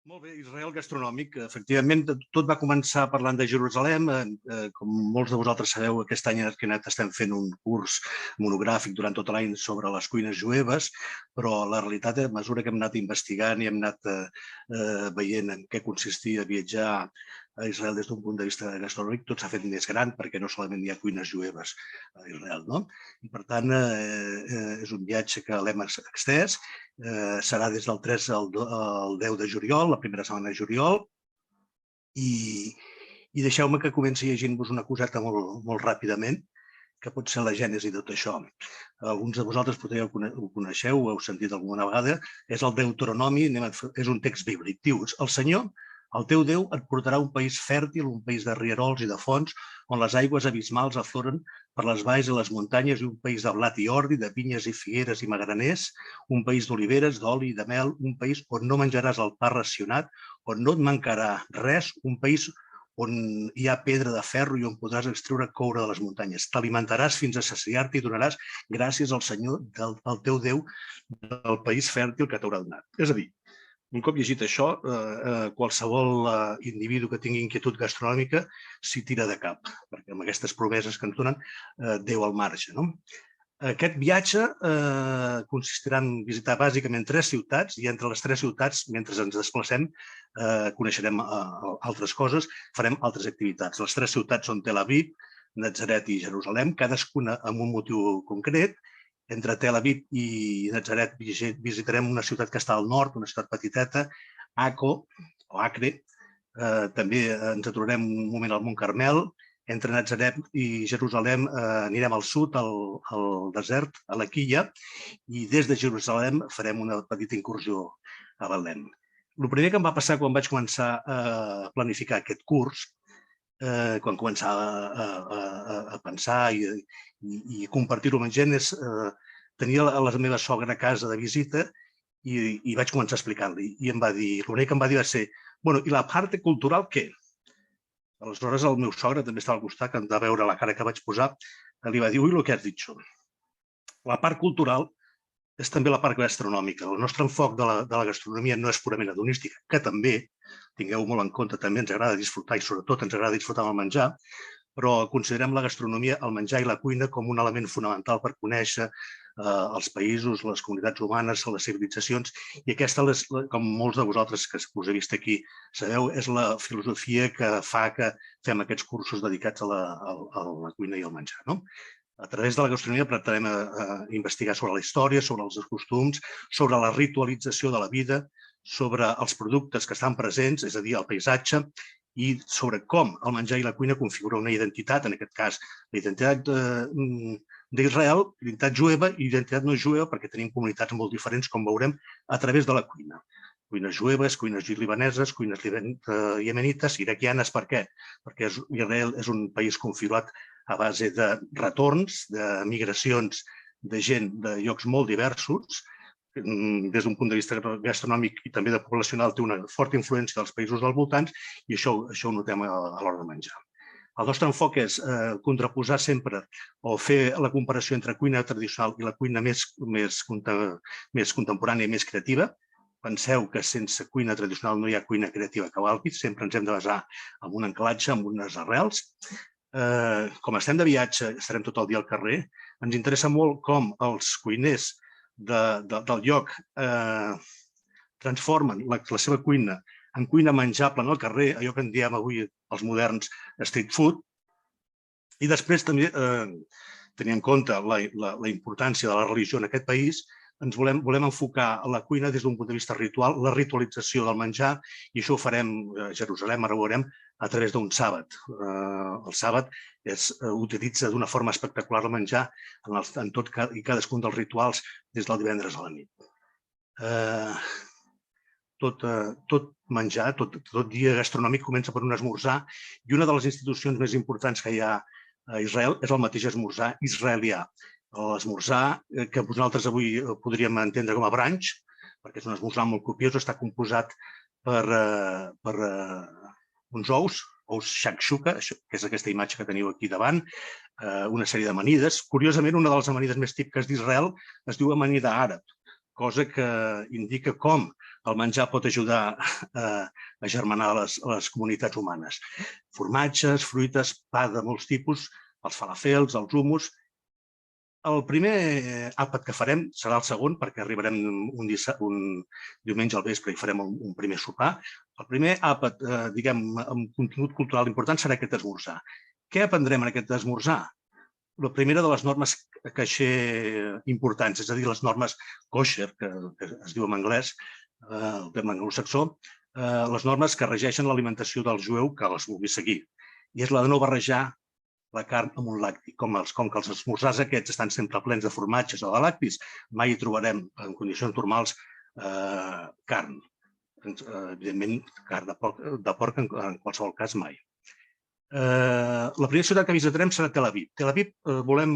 Molt bé, Israel gastronòmic. Efectivament, tot va començar parlant de Jerusalem. Com molts de vosaltres sabeu, aquest any estem fent un curs monogràfic durant tot l'any sobre les cuines jueves, però la realitat, a mesura que hem anat investigant i hem anat veient en què consistia viatjar a Israel des d'un punt de vista gastronòmic, tot s'ha fet més gran perquè no solament hi ha cuines jueves a Israel, no? I per tant, és un viatge que l'hem extès. Serà des del 3 al 10 de juliol, la primera setmana de juliol, i deixeu-me que comenci llegint-vos una coseta molt ràpidament, que pot ser la gènesi de tot això. Alguns de vosaltres potser ho coneixeu, ho heu sentit alguna vegada, és el Deuteronomi, és un text bíblic. Diu, el Senyor, el teu Déu, et portarà a un país fèrtil, un país de rierols i de fonts, on les aigües abismals afloren per les valls i les muntanyes, i un país de blat i ordi, de vinyes i figueres i magraners, un país d'oliveres, d'oli i de mel, un país on no menjaràs el pa racionat, on no et mancarà res, un país on hi ha pedra de ferro i on podràs extreure coure de les muntanyes. T'alimentaràs fins a saciar-te i donaràs gràcies al Senyor, el teu Déu, del país fèrtil que t'haurà donat. És a dir, un cop llegit això, qualsevol individu que tingui inquietud gastronòmica s'hi tira de cap, perquè amb aquestes promeses que ens donen, Déu al marge, no? Aquest viatge consistirà en visitar bàsicament 3 ciutats, i entre les 3 ciutats, mentre ens desplacem, coneixerem altres coses, farem altres activitats. Les 3 ciutats són Tel Aviv, Natzaret i Jerusalem, cadascuna amb un motiu concret. Entre Tel Aviv i Natzaret visitarem una ciutat que està al nord, una ciutat petiteta, Acre. També ens aturarem un moment al Mont Carmel. Entre Natzaret i Jerusalem anirem al sud, al desert, a la Quilla, i des de Jerusalem farem una petita incursió a Betlem. El primer que em va passar quan vaig començar a planificar aquest curs, quan començava a pensar i compartir-ho amb gent, és tenir la meva sogra a casa de visita i vaig començar a explicar-li. I em va dir, l'únic que em va dir va ser, bueno, i la part cultural què? Aleshores, el meu sogre també estava al costat, que em va veure la cara que vaig posar, li va dir, ui, el que has dit això. La part cultural és també la part gastronòmica. El nostre enfoc de la gastronomia no és purament hedonística, que també, tingueu molt en compte, també ens agrada disfrutar i sobretot ens agrada disfrutar amb el menjar, però considerem la gastronomia, el menjar i la cuina com un element fonamental per conèixer els països, les comunitats humanes, les civilitzacions, i aquesta, com molts de vosaltres que us he vist aquí sabeu, és la filosofia que fa que fem aquests cursos dedicats a la cuina i al menjar. A través de la gastronomia pretenem investigar sobre la història, sobre els costums, sobre la ritualització de la vida, sobre els productes que estan presents, és a dir, el paisatge, i sobre com el menjar i la cuina configuren una identitat, en aquest cas, la identitat d'Israel, identitat jueva i identitat no jueva, perquè tenim comunitats molt diferents, com veurem, a través de la cuina. Cuines jueves, cuines libaneses, cuines iemenites, iraquianes. Per què? Perquè Israel és un país configurat a base de retorns, de migracions de gent de llocs molt diversos. Des d'un punt de vista gastronòmic i també de poblacional té una forta influència dels països dels voltants, i això ho notem a l'hora de menjar. El nostre enfoc és contraposar sempre o fer la comparació entre cuina tradicional i la cuina més contemporània i més creativa. Penseu que sense cuina tradicional no hi ha cuina creativa que valgui, sempre ens hem de basar en un ancoratge, en unes arrels. Com estem de viatge, estarem tot el dia al carrer, ens interessa molt com els cuiners del lloc transformen la seva cuina en cuina menjable en el carrer, allò que en diem avui els moderns street food, i després també, tenint en compte la importància de la religió en aquest país, ens volem enfocar la cuina des d'un punt de vista ritual, la ritualització del menjar, i això ho farem a Jerusalem, ara ho veurem, a través d'un sàbat. El sàbat utilitza d'una forma espectacular el menjar en tot i cadascun dels rituals des del divendres a la nit. Tot menjar, tot dia gastronòmic comença per un esmorzar, i una de les institucions més importants que hi ha a Israel és el mateix esmorzar israelià. L'esmorzar, que nosaltres avui podríem entendre com a brunch, perquè és un esmorzar molt copiós, està composat per uns ous shakshuka, que és aquesta imatge que teniu aquí davant, una sèrie d'amanides. Curiosament, una de les amanides més típiques d'Israel es diu amanida àrab, cosa que indica com el menjar pot ajudar a germanar les comunitats humanes. Formatges, fruites, pa de molts tipus, els falafels, els hummus. El primer àpat que farem serà el segon, perquè arribarem un diumenge al vespre i farem un primer sopar. El primer àpat, diguem, amb contingut cultural important serà aquest esmorzar. Què aprendrem en aquest esmorzar? La primera de les normes caixer importants, és a dir, les normes kosher, que es diu en anglès, el terme anglosaxó, les normes que regeixen l'alimentació del jueu que les vulgui seguir. I és la de no barrejar la carn amb un lacti. Com que els esmorzars aquests estan sempre plens de formatges o de lactis, mai hi trobarem, en condicions normals, carn. Evidentment, carn de porc en qualsevol cas mai. La primera ciutat que visitarem serà Tel Aviv. Tel Aviv volem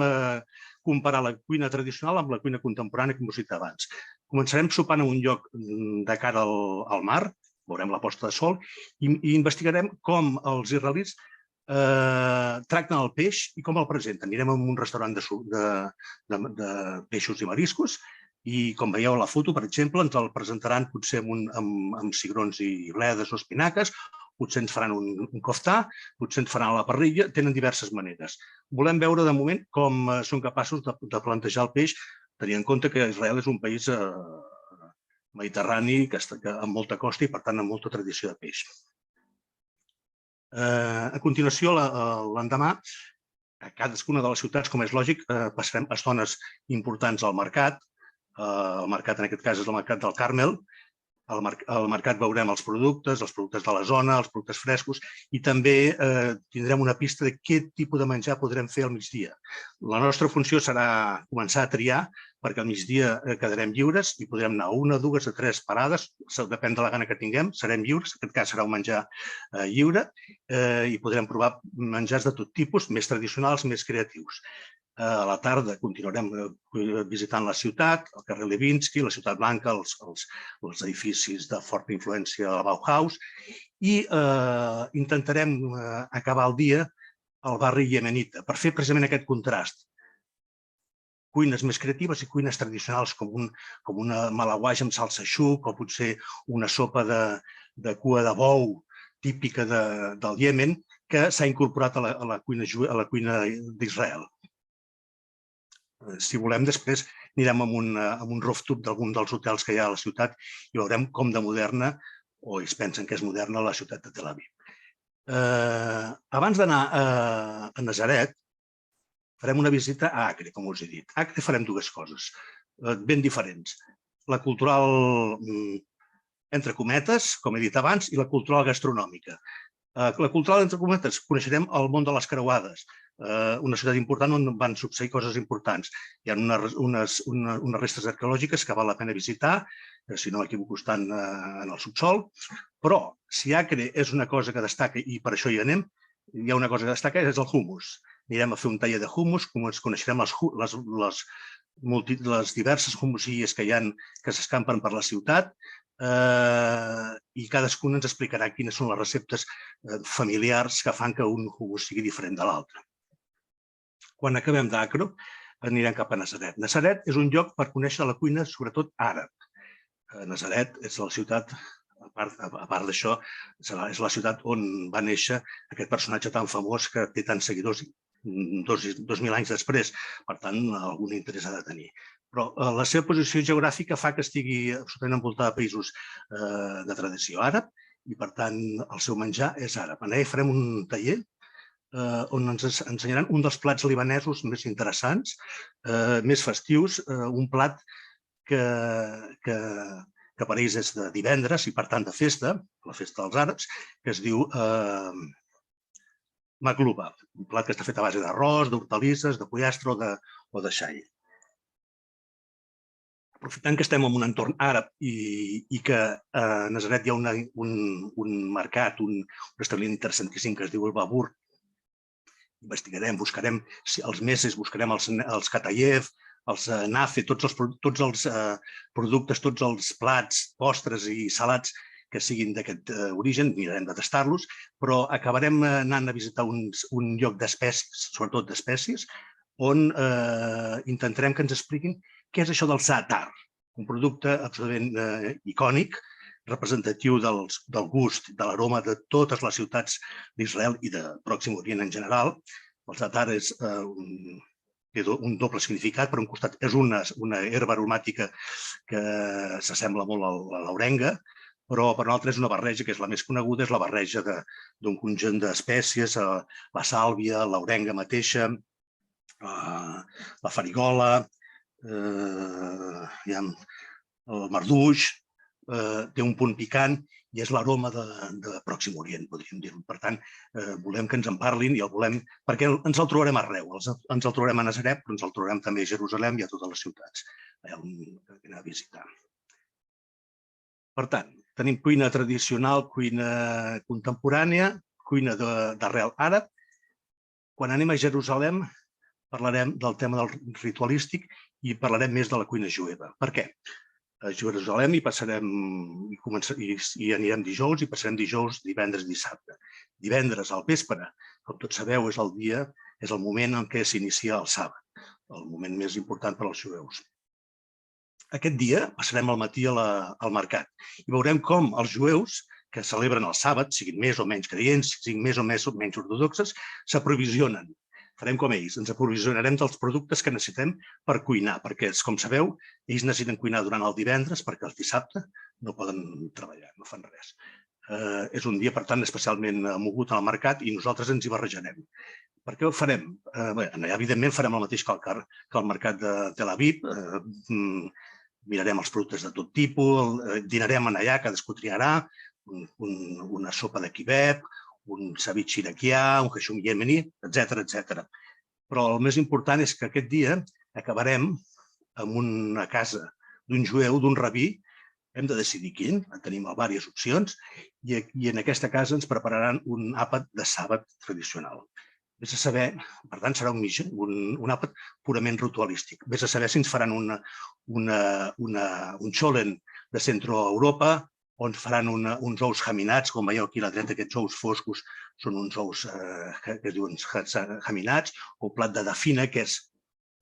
comparar la cuina tradicional amb la cuina contemporània, com us he dit abans. Començarem sopant en un lloc de cara al mar, veurem la posta de sol, i investigarem com els israelis tracten el peix i com el presenten. Anirem a un restaurant de peixos i mariscos i, com veieu a la foto, per exemple, ens el presentaran potser amb cigrons i bledes o espinaques, potser ens faran un coftà, potser ens faran a la parrilla, tenen diverses maneres. Volem veure de moment com són capaços de plantejar el peix, tenint en compte que Israel és un país mediterrani amb molta costa i, per tant, amb molta tradició de peix. A continuació, l'endemà, a cadascuna de les ciutats, com és lògic, passarem estones importants al mercat. El mercat, en aquest cas, és el mercat del Carmel. Al mercat veurem els productes de la zona, els productes frescos, i també tindrem una pista de què tipus de menjar podrem fer al migdia. La nostra funció serà començar a triar, perquè al migdia quedarem lliures i podrem anar a una, dues o tres parades, depèn de la gana que tinguem, serem lliures, en aquest cas serà un menjar lliure, i podrem provar menjars de tot tipus, més tradicionals, més creatius. A la tarda continuarem visitant la ciutat, el carrer Levinsky, la Ciutat Blanca, els edificis de forta influència de la Bauhaus, i intentarem acabar el dia al barri iemenita, per fer precisament aquest contrast. Cuines més creatives i cuines tradicionals, com una malauage amb salsa xuc o potser una sopa de cua de bou típica del Iemen, que s'ha incorporat a la cuina d'Israel. Si volem, després anirem a un rooftop d'algun dels hotels que hi ha a la ciutat i veurem com de moderna, o ells pensen que és moderna, la ciutat de Tel Aviv. Abans d'anar a Nazaret, farem una visita a Acre, com us he dit. A Acre farem dues coses ben diferents. La cultural, entre cometes, com he dit abans, i la cultural gastronòmica. La cultural, entre cometes, coneixerem el món de les creuades, una ciutat important on van succeir coses importants. Hi ha unes restes arqueològiques que val la pena visitar, si no m'equivoco estan en el subsol, però si Acre és una cosa que destaca, i per això hi anem, hi ha una cosa que destaca, és el hummus. Anirem a fer un taller de hummus, coneixerem les diverses hummusies que hi ha, que s'escampen per la ciutat, i cadascun ens explicarà quines són les receptes familiars que fan que un hummus sigui diferent de l'altre. Quan acabem d'Acre, anirem cap a Nazaret. Nazaret és un lloc per conèixer la cuina, sobretot àrab. Nazaret és la ciutat, a part d'això, és la ciutat on va néixer aquest personatge tan famós que té tants seguidors 2.000 anys després. Per tant, algun interès ha de tenir. Però la seva posició geogràfica fa que estigui absolutament envoltada de països de tradició àrab i, per tant, el seu menjar és àrab. Allà farem un taller on ens ensenyaran un dels plats libanesos més interessants, més festius, un plat que per ells és de divendres i, per tant, de festa, la festa dels àrabs, que es diu magluba, un plat que està fet a base d'arròs, d'hortalisses, de pollastre o de xai. Aprofitant que estem en un entorn àrab i que a Nazaret hi ha un mercat, un restaurant interessantíssim que es diu el Babur, investigarem, buscarem els meses, buscarem els Katayev, els Nafe, tots els productes, tots els plats, postres i salats que siguin d'aquest origen, mirarem de tastar-los, però acabarem anant a visitar un lloc d'espècies, sobretot d'espècies, on intentarem que ens expliquin què és això del za'atar, un producte absolutament icònic representatiu del gust, de l'aroma de totes les ciutats d'Israel i de Pròxim Orient en general. El zatar té un doble significat. Per un costat, és una herba aromàtica que s'assembla molt a l'orenga, però per un altre és una barreja, que és la més coneguda, és la barreja d'un conjunt d'espècies, la sàlvia, l'orenga mateixa, la farigola, el marduix, té un punt picant i és l'aroma de Pròxim Orient, podríem dir-ho. Per tant, volem que ens en parlin i el volem, perquè ens el trobarem arreu. Ens el trobarem a Nazaret, però ens el trobarem també a Jerusalem i a totes les ciutats allà on anem a visitar. Per tant, tenim cuina tradicional, cuina contemporània, cuina d'arrel àrab. Quan anem a Jerusalem parlarem del tema del ritualístic i parlarem més de la cuina jueva. Per què? A Jerusalem hi passarem, i anirem dijous, i passarem dijous, divendres i dissabte. Divendres al vespre, com tots sabeu, és el moment en què s'inicia el sàbat, el moment més important per als jueus. Aquest dia passarem al matí al mercat i veurem com els jueus que celebren el sàbat, siguin més o menys creients, siguin més o menys ortodoxes, s'aprovisionen. Farem com ells, ens aprovisionarem dels productes que necessitem per cuinar, perquè, com sabeu, ells necessiten cuinar durant el divendres perquè el dissabte no poden treballar, no fan res. És un dia, per tant, especialment mogut al mercat i nosaltres ens hi barrejarem. Per què ho farem? Evidentment, farem el mateix que el mercat de Tel Aviv. Mirarem els productes de tot tipus, dinarem allà, cadascú triarà, una sopa de kibeb, un ceviche iraquià, un hashum iemeni, etc. Però el més important és que aquest dia acabarem en una casa d'un jueu, d'un rabí. Hem de decidir quin, tenim diverses opcions, i en aquesta casa ens prepararan un àpat de sàbat tradicional. Vés a saber, per tant, serà un àpat purament ritualístic. Vés a saber si ens faran un xolen de Centroeuropa, on faran uns ous jaminats, com veieu aquí a la dreta, aquests ous foscos són uns ous que es diuen jaminats, o plat de dafina, que és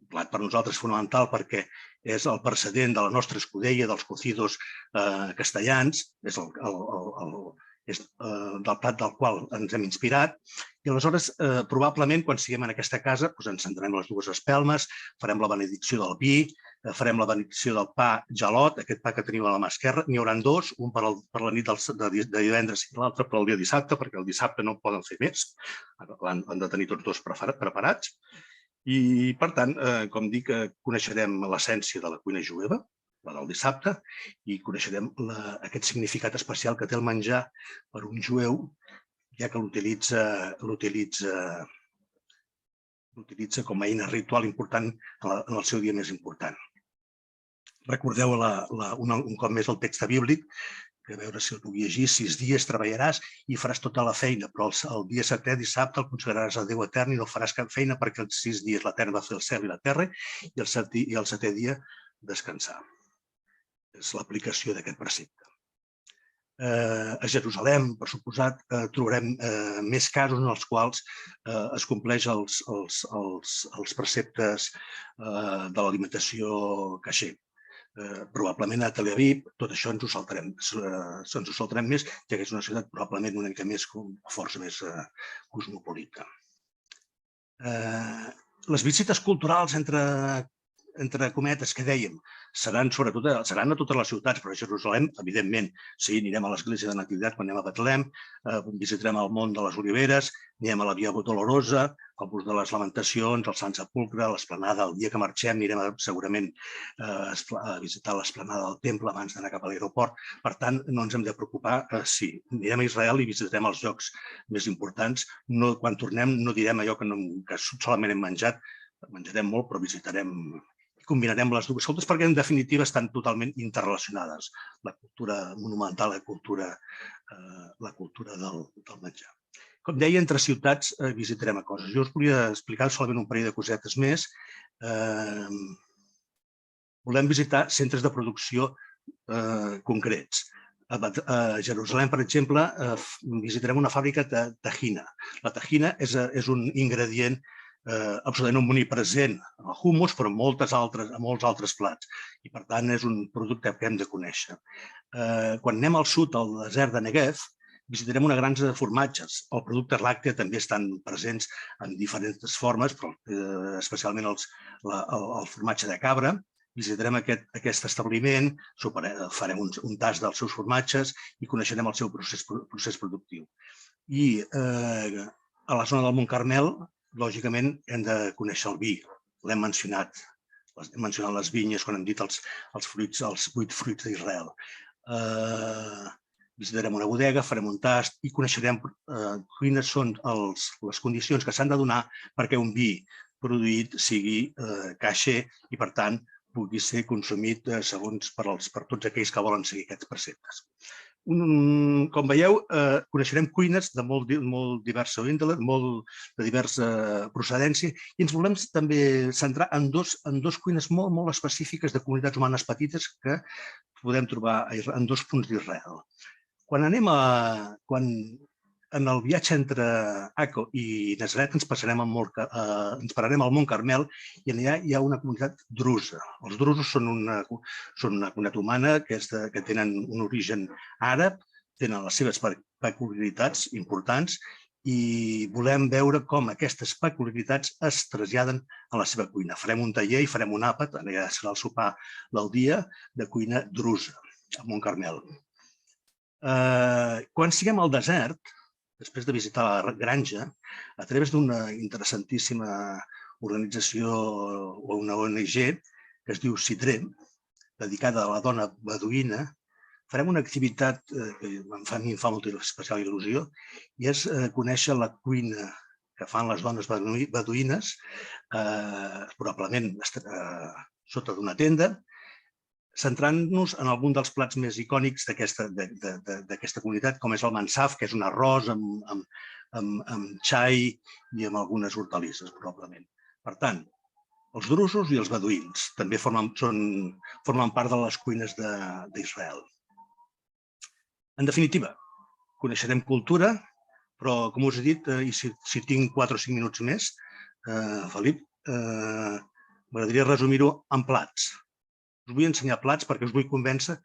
un plat per nosaltres fonamental perquè és el precedent de la nostra escudella, dels cocidos castellans, és del plat del qual ens hem inspirat. I aleshores, probablement, quan siguem en aquesta casa, ens encendrem les dues espelmes, farem la benedicció del vi, farem la benedicció del pa gelot, aquest pa que teniu a la mà esquerra. N'hi haurà dos, un per la nit de divendres i l'altre per al dia dissabte, perquè el dissabte no poden fer més, han de tenir tots dos preparats. I, per tant, com dic, coneixerem l'essència de la cuina jueva, la del dissabte, i coneixerem aquest significat especial que té el menjar per un jueu, ja que l'utilitza com a eina ritual important en el seu dia més important. Recordeu un cop més el text bíblic, que a veure si el puc llegir: 6 dies treballaràs i faràs tota la feina, però el dia setè, dissabte, el consagraràs a Déu etern i no faràs cap feina perquè els 6 dies l'Etern va fer el cel i la terra i el setè dia descansar. És l'aplicació d'aquest precepte. A Jerusalem, per suposat, trobarem més casos en els quals es compleixen els preceptes de l'alimentació caixer. Probablement a Tel Aviv tot això ens ho saltarem més, ja que és una ciutat probablement una mica més, força més cosmopolita. Les visites culturals entre cometes, que dèiem, seran a totes les ciutats, però a Jerusalem, evidentment, sí, anirem a l'església de Nativitat quan anem a Betlem, visitarem el Mont de les Oliveres, anirem a la Via Dolorosa, al Bus de les Lamentacions, al Sant Sepulcre, a l'Esplanada. El dia que marxem anirem segurament a visitar l'Esplanada del Temple abans d'anar cap a l'aeroport. Per tant, no ens hem de preocupar. Sí, anirem a Israel i visitarem els llocs més importants. Quan tornem no direm allò que solament hem menjat, menjarem molt, però visitarem i combinarem les dues coses perquè, en definitiva, estan totalment interrelacionades. La cultura monumental i la cultura del menjar. Com deia, entre ciutats visitarem coses. Jo us volia explicar solament un parell de cosetes més. Volem visitar centres de producció concrets. A Jerusalem, per exemple, visitarem una fàbrica de tahina. La tahina és un ingredient absolutament omnipresent al hummus, però en molts altres plats. I, per tant, és un producte que hem de conèixer. Quan anem al sud, al desert de Negev, visitarem una granja de formatges. Els productes làctics també estan presents en diferents formes, però especialment el formatge de cabra. Visitarem aquest establiment, farem un tast dels seus formatges i coneixerem el seu procés productiu. I a la zona del Mont Carmel, lògicament, hem de conèixer el vi. L'hem mencionat. Hem mencionat les vinyes quan hem dit els 8 fruits d'Israel. Visitarem una bodega, farem un tast i coneixerem quines són les condicions que s'han de donar perquè un vi produït sigui caixer i, per tant, pugui ser consumit segons per tots aquells que volen seguir aquests preceptes. Com veieu, coneixerem cuines de molt diversa índole, de diversa procedència, i ens volem també centrar en dos cuines molt específiques de comunitats humanes petites que podem trobar en 2 punts d'Israel. Quan en el viatge entre Akko i Nazaret ens pararem al Mont Carmel i allà hi ha una comunitat drusa. Els drusos són una comunitat humana que tenen un origen àrab, tenen les seves peculiaritats importants i volem veure com aquestes peculiaritats es traslladen a la seva cuina. Farem un taller i farem un àpat, ja serà el sopar del dia, de cuina drusa al Mont Carmel. Quan siguem al desert, després de visitar la granja, a través d'una interessantíssima organització o una ONG que es diu Sidre, dedicada a la dona beduïna, farem una activitat que a mi em fa molta especial il·lusió i és conèixer la cuina que fan les dones beduïnes, probablement sota d'una tenda, centrant-nos en algun dels plats més icònics d'aquesta comunitat, com és el mansaf, que és un arròs amb xai i amb algunes hortalisses, probablement. Per tant, els drusos i els beduïns també formen part de les cuines d'Israel. En definitiva, coneixerem cultura, però, com us he dit, i si tinc 4 o 5 minuts més, Felip, m'agradaria resumir-ho en plats. Us vull ensenyar plats perquè us vull convèncer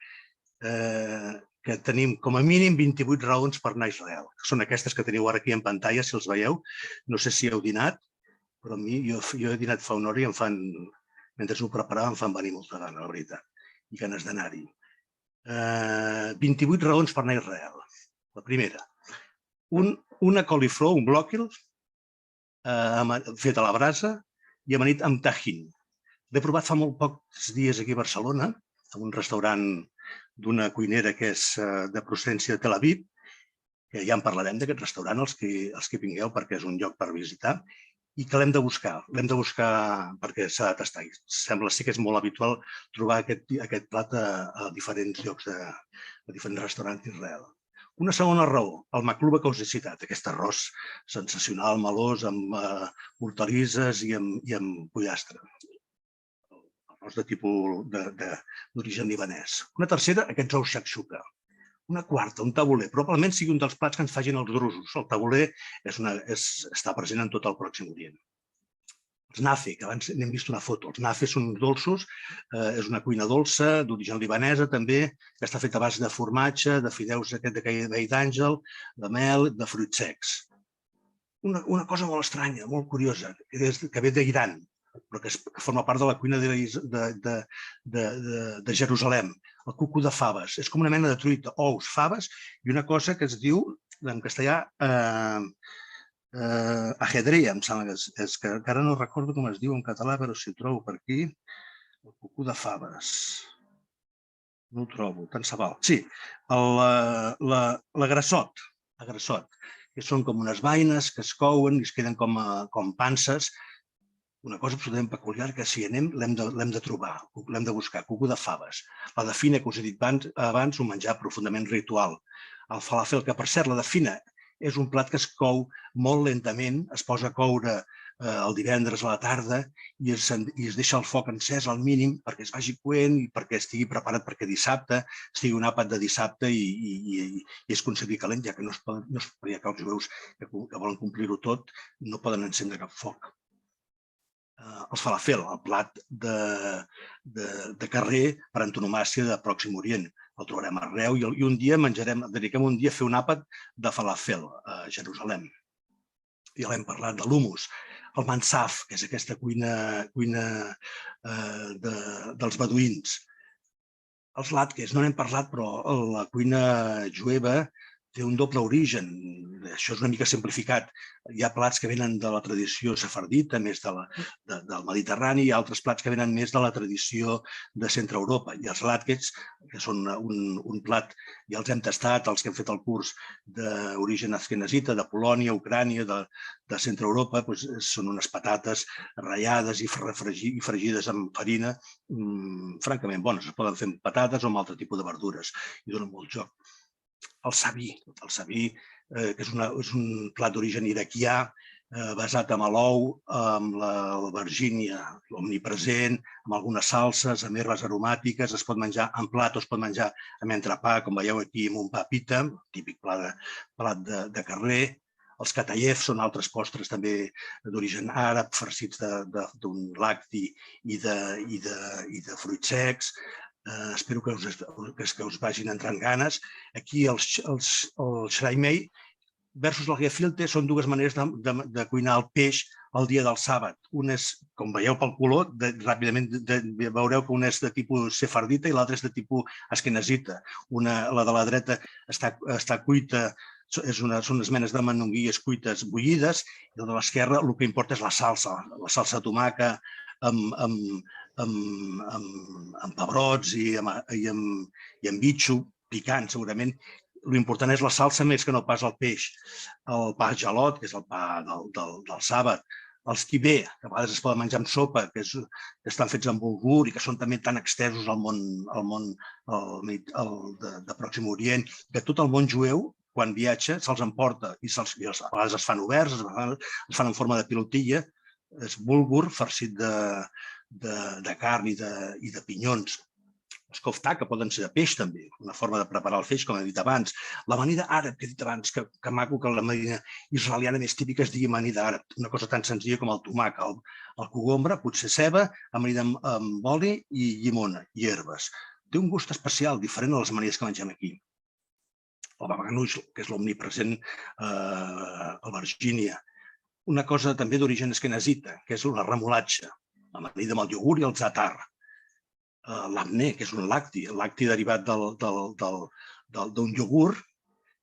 que tenim com a mínim 28 raons per anar a Israel. Són aquestes que teniu ara aquí en pantalla, si els veieu. No sé si heu dinat, però a mi, jo he dinat fa una hora i mentre ho preparava em fan venir molta gana, la veritat, i ganes d'anar-hi. 28 raons per anar a Israel. La primera, una coliflor, un bròquil, fet a la brasa i amanit amb tajín. L'he provat fa molt pocs dies aquí a Barcelona, a un restaurant d'una cuinera que és de procedència de Tel Aviv, que ja en parlarem d'aquest restaurant, els que vingueu, perquè és un lloc per visitar, i que l'hem de buscar perquè s'ha de tastar. Sembla ser que és molt habitual trobar aquest plat a diferents llocs, a diferents restaurants d'Israel. Una segona raó, el makluba que us he citat, aquest arròs sensacional, melós, amb hortalisses i amb pollastre. De tipus d'origen libanès. Una tercera, aquests ous shakshuka. Una quarta, un taboler. Probablement sigui un dels plats que ens facin els drusos. El taboler està present en tot el Pròxim Orient. Els nafe, que abans n'hem vist una foto. Els nafe són dolços, és una cuina dolça, d'origen libanesa també, que està feta a base de formatge, de fideus de vell d'àngel, de mel, de fruits secs. Una cosa molt estranya, molt curiosa, que ve d'Iran, però que forma part de la cuina de Jerusalem, el cucú de faves. És com una mena de truita, ous, faves, i una cosa que es diu, en castellà, ajedrea, em sembla que ara no recordo com es diu en català, però si ho trobo per aquí, el cucú de faves. No ho trobo, tant se val. Sí, l'agrassot, que són com unes vaines que es couen i es queden com panses. Una cosa absolutament peculiar que si anem l'hem de trobar, l'hem de buscar, cucú de faves. La dafina, que us he dit abans, un menjar profundament ritual. El falafel, que per cert, la dafina és un plat que es cou molt lentament, es posa a coure el divendres a la tarda i es deixa el foc encès al mínim perquè es vagi coent i perquè estigui preparat perquè dissabte estigui un àpat de dissabte i es conservi calent, ja que no es podia que els jueus que volen complir-ho tot no poden encendre cap foc. els falafel, el plat de carrer per antonomàsia de Pròxim Orient. El trobarem arreu i un dia dediquem un dia a fer un àpat de falafel a Jerusalem. Ja l'hem parlat, de l'humus. El mansaf, que és aquesta cuina dels beduïns. Els latkes, no n'hem parlat, però la cuina jueva té un doble origen. Això és una mica simplificat. Hi ha plats que venen de la tradició sefardita, més del Mediterrani, i altres plats que venen més de la tradició de Centre Europa. I els latkes, que són un plat, ja els hem tastat, els que hem fet el curs d'origen askenazita, de Polònia, Ucrània, de Centre Europa, són unes patates ratllades i fregides amb farina, francament bones. Es poden fer amb patates o amb altre tipus de verdures i donen molt joc. El saví, que és un plat d'origen iraquià, basat en l'ou, amb l'albergínia omnipresent, amb algunes salses, amb herbes aromàtiques, es pot menjar en plat o es pot menjar amb entrepà, com veieu aquí, amb un pa pita, típic plat de carrer. Els katayef són altres postres també d'origen àrab, farcits d'un lacti i de fruits secs. Espero que us vagin entrant ganes. Aquí el shraimei versus el gefilte són dues maneres de cuinar el peix el dia del sàbat. Un és, com veieu pel color, ràpidament veureu que un és de tipus sefardita i l'altre és de tipus askenazita. La de la dreta està cuita, són unes menes de manonguilles cuites bullides, i la de l'esquerra el que importa és la salsa de tomàquet, amb pebrots i amb bitxo, picant segurament. L'important és la salsa més que no pas el peix. El pa gelot, que és el pa del sàbat. Els kibé, que a vegades es poden menjar amb sopa, que estan fets amb bulgur i que són també tan extesos al món de Pròxim Orient, que tot el món jueu, quan viatja, se'ls emporta i a vegades es fan oberts, es fan en forma de pilotilla. És bulgur farcit de carn i de pinyons. Els koftà, que poden ser de peix també, una forma de preparar el peix, com he dit abans. L'amanida àrab, que he dit abans, que maco que l'amanida israeliana més típica es digui amanida àrab, una cosa tan senzilla com el tomàquet, el cogombre, potser ceba, amanida amb oli i llimona i herbes. Té un gust especial, diferent a les amanides que mengem aquí. El babaganoush, que és l'omnipresent albergínia. Una cosa també d'origen askenazita, que és la remolatxa, amanida amb el iogurt i el za'atar. L'amné, que és un lacti, el lacti derivat d'un iogurt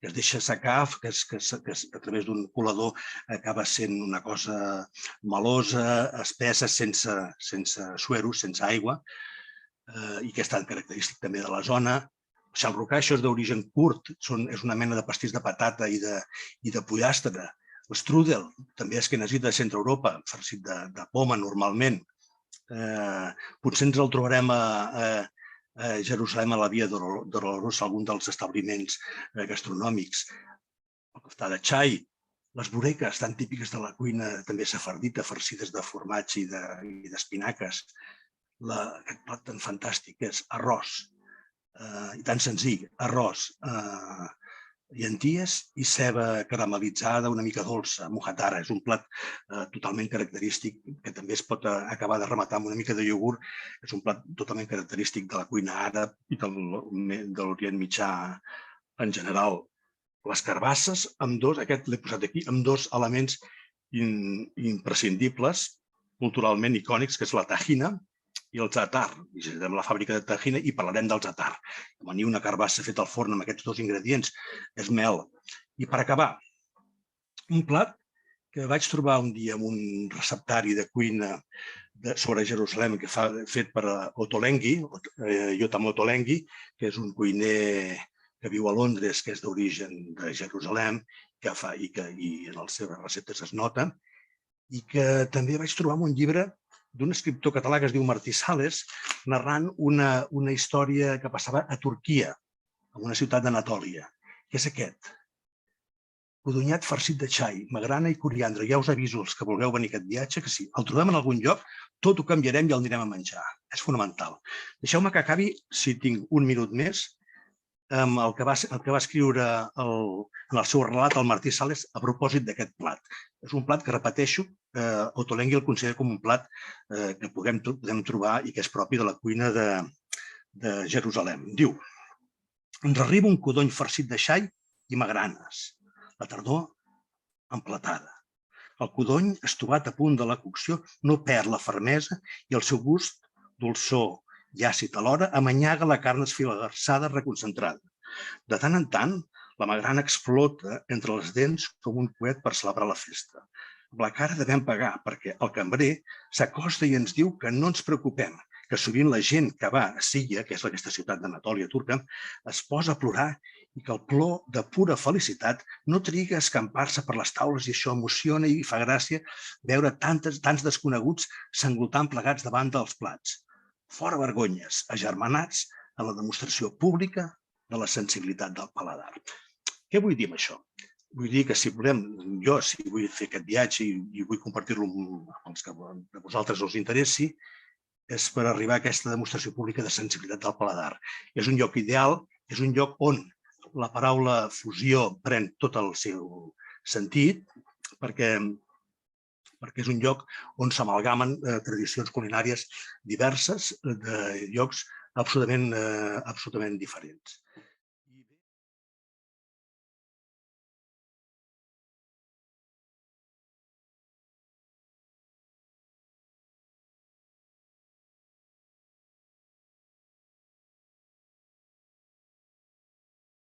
que es deixa assecar, que a través d'un colador acaba sent una cosa melosa, espessa, sense suero, sense aigua, i que és tan característic també de la zona. El xalrucà, això és d'origen curt, és una mena de pastís de patata i de pollastre. L'strudel, també askenazita de Centre Europa, farcit de poma normalment. Potser ens el trobarem a Jerusalem, a la Via Dolorosa, algun dels establiments gastronòmics. El koftà de xai, les bureques, tan típiques de la cuina també sefardita, farcides de formatge i d'espinaques. Aquest plat tan fantàstic que és arròs, i tan senzill, arròs, llenties i ceba caramelitzada, una mica dolça, mohatara. És un plat totalment característic que també es pot acabar de rematar amb una mica de iogurt. És un plat totalment característic de la cuina àrab i de l'Orient Mitjà en general. Les carbasses, aquest l'he posat aquí, amb dos elements imprescindibles, culturalment icònics, que és la tahina i el za'atar. Visitarem la fàbrica de tahina i parlarem del za'atar. Amanir una carbassa feta al forn amb aquests dos ingredients és mel. I per acabar, un plat que vaig trobar un dia en un receptari de cuina sobre Jerusalem fet per Ottolenghi, Yotam Ottolenghi, que és un cuiner que viu a Londres, que és d'origen de Jerusalem, i en les seves receptes es nota, i que també vaig trobar un llibre d'un escriptor català que es diu Martí Sales, narrant una història que passava a Turquia, en una ciutat d'Anatòlia, que és aquest. Codonyat farcit de xai, magrana i coriandre. Ja us aviso els que vulgueu venir a aquest viatge, que si el trobem en algun lloc, tot ho canviarem i el anirem a menjar. És fonamental. Deixeu-me que acabi, si tinc un minut més, amb el que va escriure en el seu relat el Martí Sales a propòsit d'aquest plat. És un plat que, repeteixo, Ottolenghi el considera com un plat que podem trobar i que és propi de la cuina de Jerusalem. Diu: ens arriba un codony farcit de xai i magranes. La tardor emplatada. El codony, estovat a punt de la cocció, no perd la fermesa i el seu gust, dolçor i àcid alhora, amanyaga la carn esfilassada reconcentrada. De tant en tant, la magrana explota entre les dents com un coet per celebrar la festa. Amb la cara devem pagar perquè el cambrer s'acosta i ens diu que no ens preocupem, que sovint la gent que va a Silla, que és aquesta ciutat d'Anatòlia turca, es posa a plorar i que el plor de pura felicitat no triga a escampar-se per les taules i això emociona i fa gràcia veure tants desconeguts s'englotant plegats davant dels plats. Fora vergonyes, agermanats en la demostració pública de la sensibilitat del paladar. Què vull dir amb això? Vull dir que si vull fer aquest viatge i vull compartir-lo amb els que a vosaltres us interessi, és per arribar a aquesta demostració pública de sensibilitat del paladar. És un lloc ideal, és un lloc on la paraula fusió pren tot el seu sentit, perquè és un lloc on s'amalgamen tradicions culinàries diverses de llocs absolutament diferents.